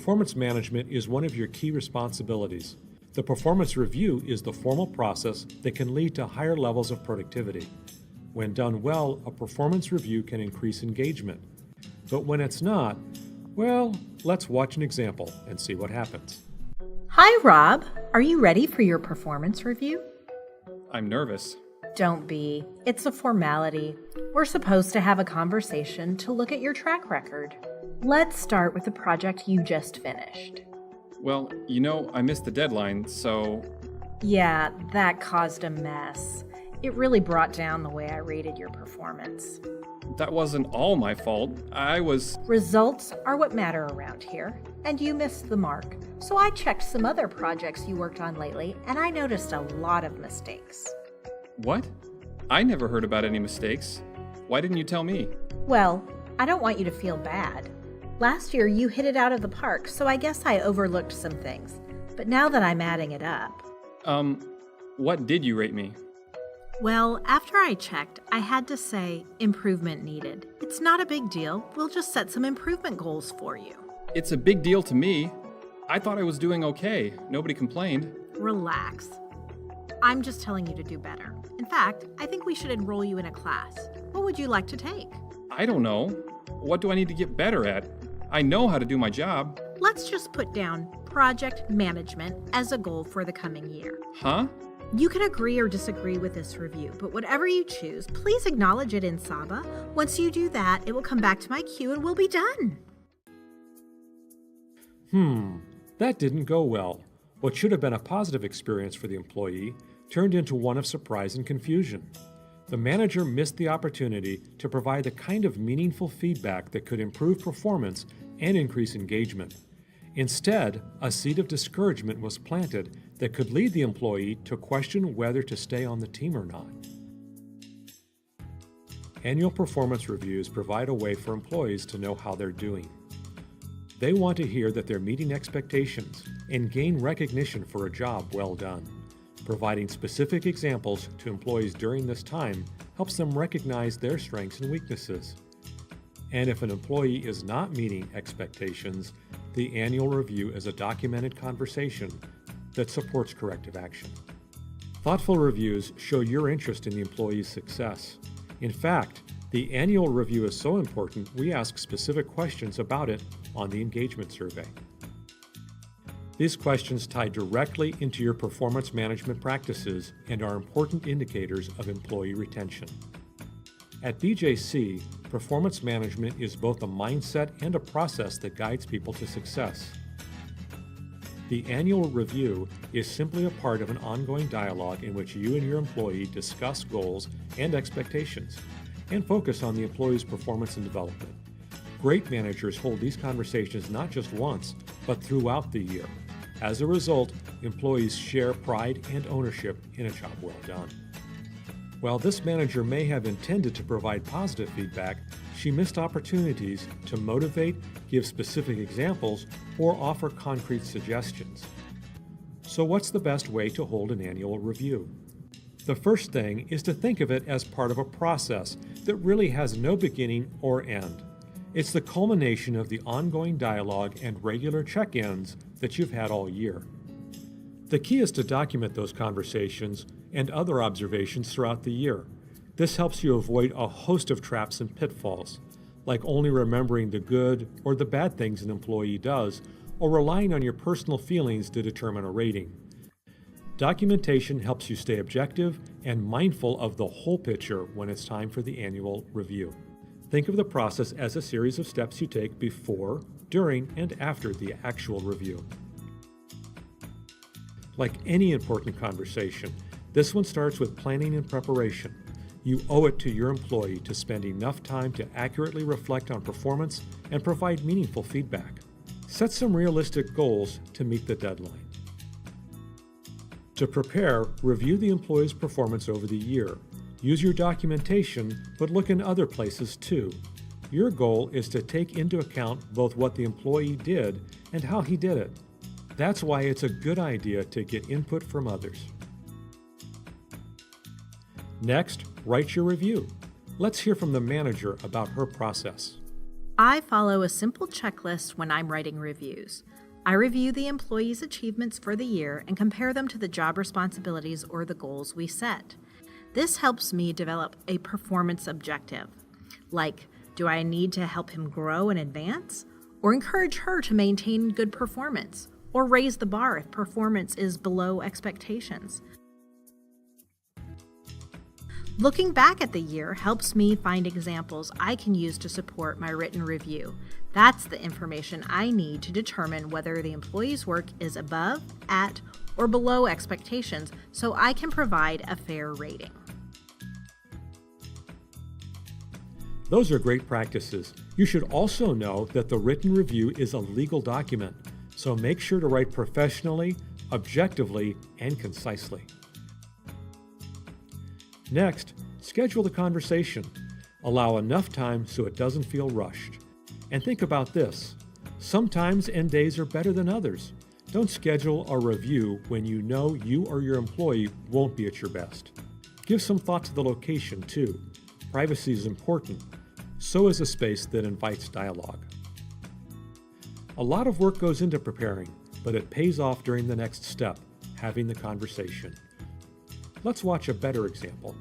Performance management is one of your key responsibilities. The performance review is the formal process that can lead to higher levels of productivity. When done well, a performance review can increase engagement. But when it's not, well, let's watch an example and see what happens. Hi, Rob. Are you ready for your performance review? I'm nervous. Don't be. It's a formality. We're supposed to have a conversation to look at your track record. Let's start with the project you just finished. Well, I missed the deadline, so... Yeah, that caused a mess. It really brought down the way I rated your performance. That wasn't all my fault. Results are what matter around here, and you missed the mark. So I checked some other projects you worked on lately, and I noticed a lot of mistakes. What? I never heard about any mistakes. Why didn't you tell me? Well, I don't want you to feel bad. Last year you hit it out of the park, so I guess I overlooked some things. But now that I'm adding it up... What did you rate me? Well, after I checked, I had to say improvement needed. It's not a big deal. We'll just set some improvement goals for you. It's a big deal to me. I thought I was doing okay. Nobody complained. Relax. I'm just telling you to do better. In fact, I think we should enroll you in a class. What would you like to take? I don't know. What do I need to get better at? I know how to do my job. Let's just put down project management as a goal for the coming year. Huh? You can agree or disagree with this review, but whatever you choose, please acknowledge it in Saba. Once you do that, it will come back to my queue and we'll be done. That didn't go well. What should have been a positive experience for the employee turned into one of surprise and confusion. The manager missed the opportunity to provide the kind of meaningful feedback that could improve performance and increase engagement. Instead, a seed of discouragement was planted that could lead the employee to question whether to stay on the team or not. Annual performance reviews provide a way for employees to know how they're doing. They want to hear that they're meeting expectations and gain recognition for a job well done. Providing specific examples to employees during this time helps them recognize their strengths and weaknesses. And if an employee is not meeting expectations, the annual review is a documented conversation that supports corrective action. Thoughtful reviews show your interest in the employee's success. In fact, the annual review is so important, we ask specific questions about it on the engagement survey. These questions tie directly into your performance management practices and are important indicators of employee retention. At BJC, performance management is both a mindset and a process that guides people to success. The annual review is simply a part of an ongoing dialogue in which you and your employee discuss goals and expectations and focus on the employee's performance and development. Great managers hold these conversations not just once, but throughout the year. As a result, employees share pride and ownership in a job well done. While this manager may have intended to provide positive feedback, she missed opportunities to motivate, give specific examples, or offer concrete suggestions. So what's the best way to hold an annual review? The first thing is to think of it as part of a process that really has no beginning or end. It's the culmination of the ongoing dialogue and regular check-ins that you've had all year. The key is to document those conversations and other observations throughout the year. This helps you avoid a host of traps and pitfalls, like only remembering the good or the bad things an employee does, or relying on your personal feelings to determine a rating. Documentation helps you stay objective and mindful of the whole picture when it's time for the annual review. Think of the process as a series of steps you take before, during, and after the actual review. Like any important conversation, this one starts with planning and preparation. You owe it to your employee to spend enough time to accurately reflect on performance and provide meaningful feedback. Set some realistic goals to meet the deadline. To prepare, review the employee's performance over the year. Use your documentation, but look in other places too. Your goal is to take into account both what the employee did and how he did it. That's why it's a good idea to get input from others. Next, write your review. Let's hear from the manager about her process. I follow a simple checklist when I'm writing reviews. I review the employee's achievements for the year and compare them to the job responsibilities or the goals we set. This helps me develop a performance objective, like, do I need to help him grow and advance, or encourage her to maintain good performance, or raise the bar if performance is below expectations. Looking back at the year helps me find examples I can use to support my written review. That's the information I need to determine whether the employee's work is above, at, or below expectations so I can provide a fair rating. Those are great practices. You should also know that the written review is a legal document, so make sure to write professionally, objectively, and concisely. Next, schedule the conversation. Allow enough time so it doesn't feel rushed. And think about this. Sometimes end days are better than others. Don't schedule a review when you know you or your employee won't be at your best. Give some thought to the location, too. Privacy is important. So is a space that invites dialogue. A lot of work goes into preparing, but it pays off during the next step, having the conversation. Let's watch a better example.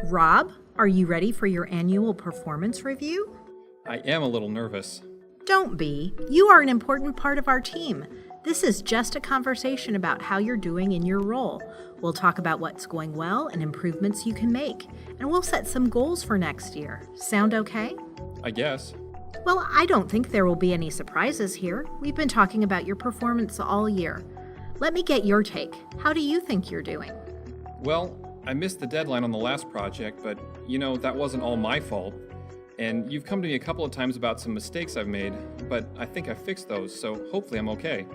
Rob, are you ready for your annual performance review? I am a little nervous. Don't be. You are an important part of our team. This is just a conversation about how you're doing in your role. We'll talk about what's going well and improvements you can make, and we'll set some goals for next year. Sound okay? I guess. Well, I don't think there will be any surprises here. We've been talking about your performance all year. Let me get your take. How do you think you're doing? Well, I missed the deadline on the last project, but that wasn't all my fault. And you've come to me a couple of times about some mistakes I've made, but I think I fixed those, so hopefully I'm okay.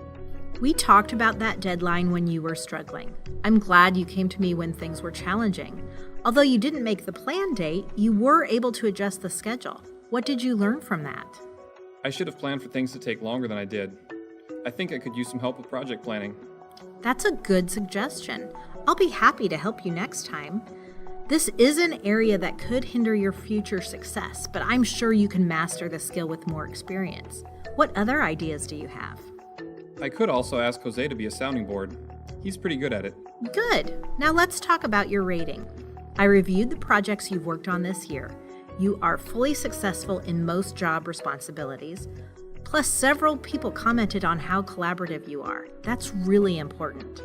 We talked about that deadline when you were struggling. I'm glad you came to me when things were challenging. Although you didn't make the planned date, you were able to adjust the schedule. What did you learn from that? I should have planned for things to take longer than I did. I think I could use some help with project planning. That's a good suggestion. I'll be happy to help you next time. This is an area that could hinder your future success, but I'm sure you can master the skill with more experience. What other ideas do you have? I could also ask Jose to be a sounding board. He's pretty good at it. Good. Now let's talk about your rating. I reviewed the projects you've worked on this year. You are fully successful in most job responsibilities. Plus, several people commented on how collaborative you are. That's really important.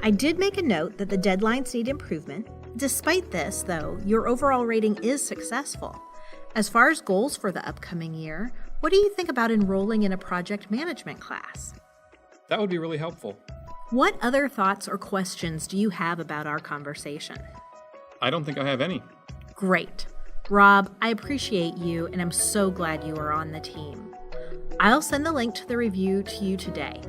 I did make a note that the deadlines need improvement. Despite this, though, your overall rating is successful. As far as goals for the upcoming year, what do you think about enrolling in a project management class? That would be really helpful. What other thoughts or questions do you have about our conversation? I don't think I have any. Great. Rob, I appreciate you, and I'm so glad you are on the team. I'll send the link to the review to you today.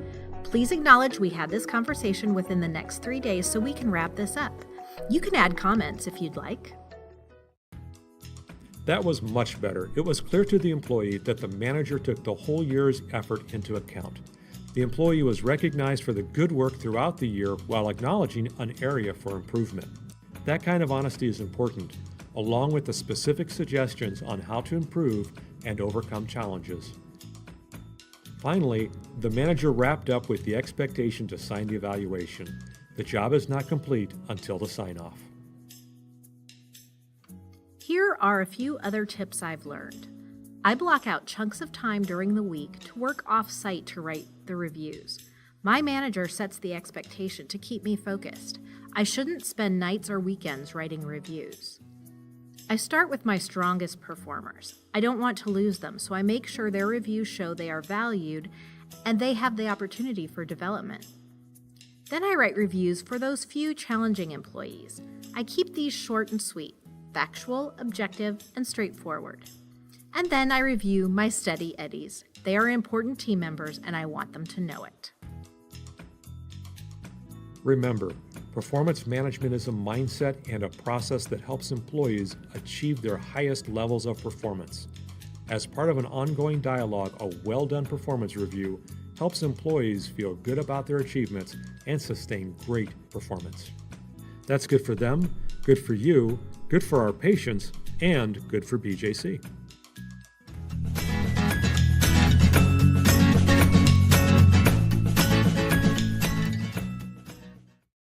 Please acknowledge we had this conversation within the next 3 days so we can wrap this up. You can add comments if you'd like. That was much better. It was clear to the employee that the manager took the whole year's effort into account. The employee was recognized for the good work throughout the year while acknowledging an area for improvement. That kind of honesty is important, along with the specific suggestions on how to improve and overcome challenges. Finally, the manager wrapped up with the expectation to sign the evaluation. The job is not complete until the sign-off. Here are a few other tips I've learned. I block out chunks of time during the week to work off-site to write the reviews. My manager sets the expectation to keep me focused. I shouldn't spend nights or weekends writing reviews. I start with my strongest performers. I don't want to lose them, so I make sure their reviews show they are valued and they have the opportunity for development. Then I write reviews for those few challenging employees. I keep these short and sweet, factual, objective, and straightforward. And then I review my steady eddies. They are important team members and I want them to know it. Remember, performance management is a mindset and a process that helps employees achieve their highest levels of performance. As part of an ongoing dialogue, a well-done performance review helps employees feel good about their achievements and sustain great performance. That's good for them, good for you, good for our patients, and good for BJC.